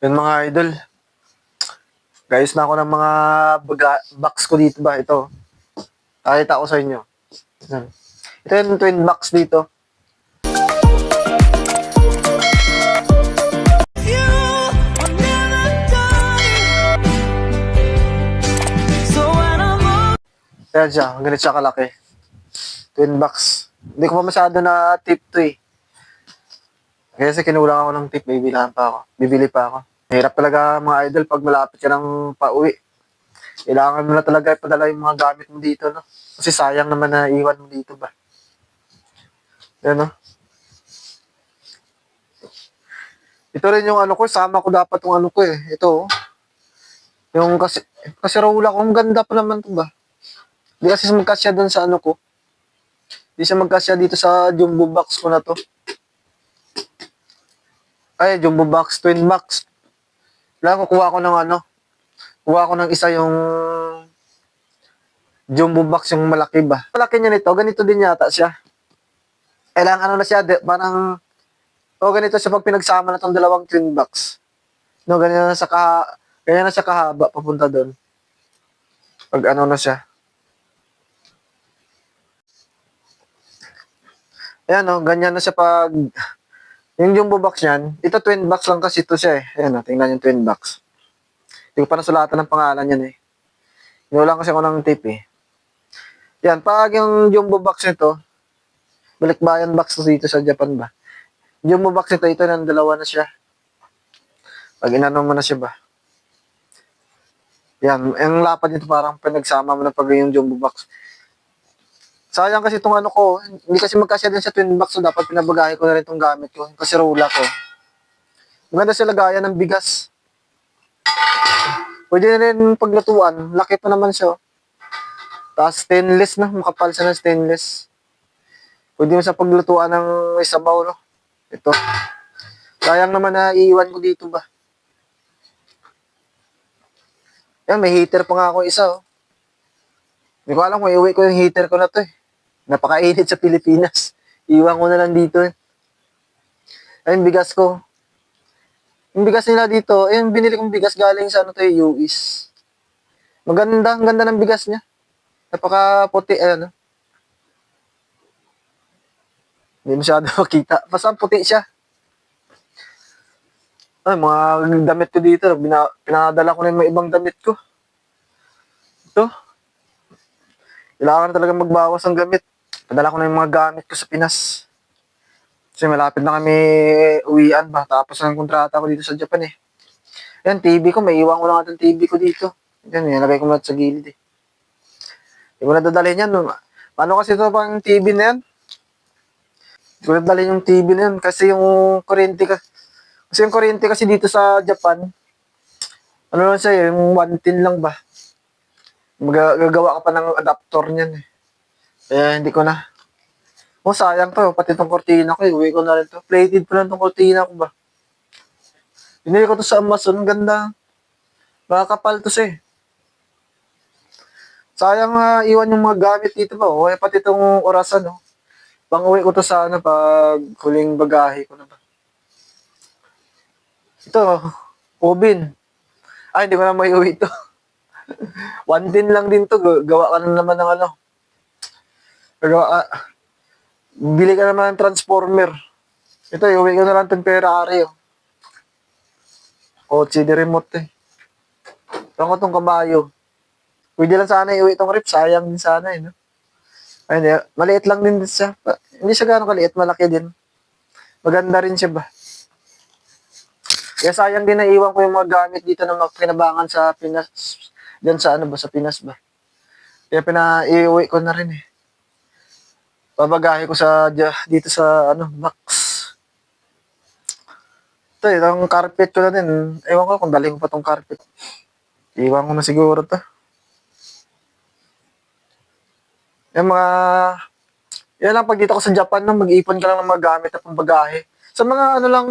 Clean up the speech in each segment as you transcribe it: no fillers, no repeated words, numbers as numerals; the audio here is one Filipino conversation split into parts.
Yun mga idol, guys na ako ng mga box ko dito ba, ito. Pakita ko sa inyo. Yan. Ito yung twin box dito. Yan siya, ganit siya kalaki. Twin box. Hindi ko pa masyado na tip to eh. Kasi kinulang ako ng tip, bibili pa ako. Mahirap talaga mga idol pag malapit ka ng pauwi. Kailangan mo na talaga ipadala yung mga gamit mo dito, no? Kasi sayang naman na iwan mo dito ba. Yan, no? Ito rin yung ano ko, sama ko dapat yung ano ko eh. Ito, oh. Yung kasi rola ko, ang ganda pa naman to ba. Hindi kasi magkasya dun sa ano ko. Hindi siya magkasya dito sa jumbo box ko na to. Ay, jumbo box, twin box. Wala, kukuha ko ng ano. Kuha ko ng isa yung jumbo box yung malaki ba. Malaki niya nito, ganito din yata siya. Kailangan ano na siya, parang, ganito siya pag pinagsama na tong dalawang twin box. No, ganyan na siya kahaba papunta doon. Pag ano na siya. Ayan, no, ganyan na siya pag yung jumbo box niyan. Ito twin box lang kasi ito siya eh. Ayan, no, tingnan yung twin box. Hindi ko pa nasulatan ng pangalan yan eh. Inulang kasi ako ng tape eh. Yan, pag yung jumbo box nito, balikbayan box dito sa Japan ba. Jumbo box ito ng dalawa na siya. Pag inano mo na siya ba. Yan, yung lapad nito parang pinagsama mo na pag yung jumbo box. Sayang kasi itong ano ko, hindi kasi magkasya din sa twin box, so dapat pinabagahe ko na rin itong gamit ko, kasi rola ko. Maganda sa lagayan ng bigas. Pwede na rin paglutuan, laki pa naman siya. Tapos stainless na, makapal siya ng stainless. Pwede mo sa paglutuan ng sabaw, no? Ito. Sayang naman na iiwan ko dito ba. Yan, may heater pa nga ako isa, oh. Hindi ko alam kung iuwi ko yung heater ko na to eh. Napakainit sa Pilipinas. Iwan ko na lang dito eh. Ayun, bigas ko. Yung bigas nila dito, yung binili kong bigas galing sa ano to eh, US. Maganda, ang ganda ng bigas niya. Napaka-puti, ano. Hindi masyado makita. Basta puti siya. Ay, mga damit ko dito, pinadala ko na yung mga ibang damit ko. Ito. Kailangan talaga magbawas ang gamit. Padala ko na yung mga gamit ko sa Pinas. Kasi malapit na kami uwian ba. Tapos ang kontrata ko dito sa Japan eh. Yan, TV ko. May iwan ko lang itong TV ko dito. Yan, nilagay ko na sa gilid eh. Hindi ko na dadalhin yan. Paano kasi ito pang TV na yan? Hindi ko na dadalhin yung TV na yan. Kasi yung kuryente kasi dito sa Japan, ano lang siya yung 110 lang ba? Magagawa ka pa ng adapter niyan eh. Kaya hindi ko na. Sayang to. Pati itong kortina ko, uwi ko na rin to. Plated pa lang itong kortina ko ba. Binili ko to sa Amazon. Ganda. Makakapal to siya eh. Sayang iwan yung mga gamit dito ba. Pati itong orasan, no. Pang uwi ko to sa ano, pag huling bagahe ko na ba. Ito, oven. Hindi ko na may uwi ito. 110 lang din to. Gawa ka na naman ng ano. Bili ka naman ng transformer. Ito, iuwi ko na lang itong Ferrari. Kotse di remote eh. Ito ko itong kabayo. Pwede lang sana iuwi itong rip. Sayang din sana eh. No? Ay, hindi. Maliit lang din siya. Hindi siya gano'ng kaliit. Malaki din. Maganda rin siya ba. Kaya sayang din na iwan ko yung mga gamit dito na pinabangan sa Pinas. Diyan sa ano ba? Sa Pinas ba. Kaya iuwi ko na rin eh. Babagahe ko dito sa ano, box. Ito, itong carpet ko na din. Ewan ko kung dali ko pa tong carpet. Iwan ko na siguro to. Yung yan lang pag dito ko sa Japan, no, mag-ipon ka lang ng mga gamit at pambagahe. Sa mga ano lang,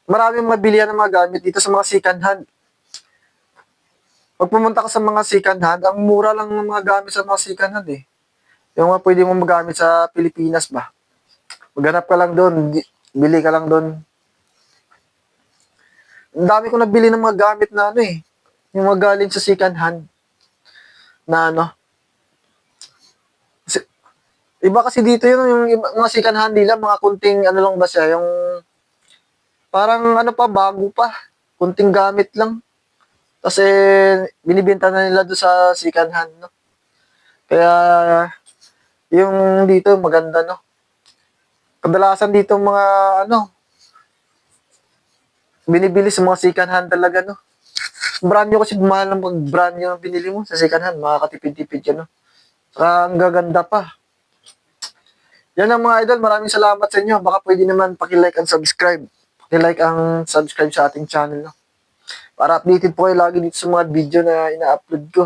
maraming mabilihan ng mga gamit dito sa mga second hand. Pag pumunta ka sa mga second hand, ang mura lang ng mga gamit sa mga second hand eh. Yung mga pwede mong magamit sa Pilipinas ba. Maghanap ka lang doon, bili ka lang doon. Ang dami ko nabili ng mga gamit na ano eh. Yung mga galing sa second hand. Na ano. Kasi, iba kasi dito yun, mga second hand nila, mga kunting ano lang ba siya, yung parang ano pa, bago pa. Kunting gamit lang. Kasi binibenta na nila doon sa second hand, no? Kaya yung dito maganda, no? Kadalasan dito mga ano, binibili sa mga second hand talaga, no? Brand new kasi mahal ng pag brand new ang binili mo sa second hand, makakatipid-tipid yan, no? Saka ang gaganda pa. Yan ang mga idol, maraming salamat sa inyo. Baka pwede naman paki-like and subscribe. Paki-like ang subscribe sa ating channel, no? Para updated po kayo lagi dito sa mga video na ina-upload ko.